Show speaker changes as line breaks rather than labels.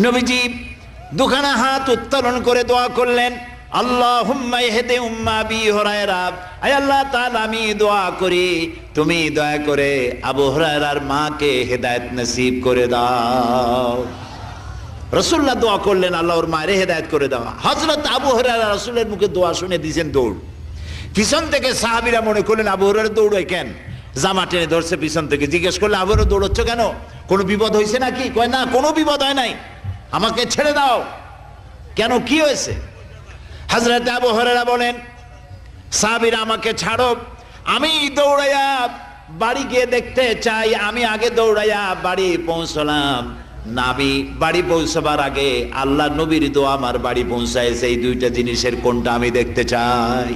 নবীজি দুখানা হাত উত্তোলন করে দোয়া করলেন, আল্লাহুম্মা ইহদি উম্মা আবি হুরায়রা, আয় আল্লাহ তাআলা আমি দোয়া করি তুমি দয়া করে আবু হুরায়রার মাকে হেদায়েত নসিব করে দাও। রাসূলুল্লাহ দোয়া করলেন আল্লাহ ওর মায়ের হেদায়েত করে দাও। হযরত আবু হুরায়রা রাসূলের মুখে দোয়া শুনে দিয়েছেন দৌড়। পিছন থেকে সাহাবীরা মনে করলেন আবু হুরায়রা দৌড়ায় কেন, জামা টেনে ধরছে পিছন থেকে। জিজ্ঞেস করলে আবু হুরায়রা দৌড়চ্ছ কেন, কোনো বিপদ হয়েছে নাকি? কয় না, কোনো বিপদ হয় নাই, আমাকে ছেড়ে দাও। কেন, কি হয়েছে? হযরত আবু হুরায়রা বলেন, সাহাবীরা আমাকে ছাড়ো, আমি দৌড়াইয়া বাড়ি গিয়ে দেখতে চাই। আমি আগে দৌড়াইয়া বাড়ি পৌঁছলাম, নাবি বাড়ি পৌঁছবার আগে আল্লাহ নবীর দোয়া আমার বাড়ি পৌঁছায়। সেই দুইটা জিনিসের কোনটা আমি দেখতে চাই।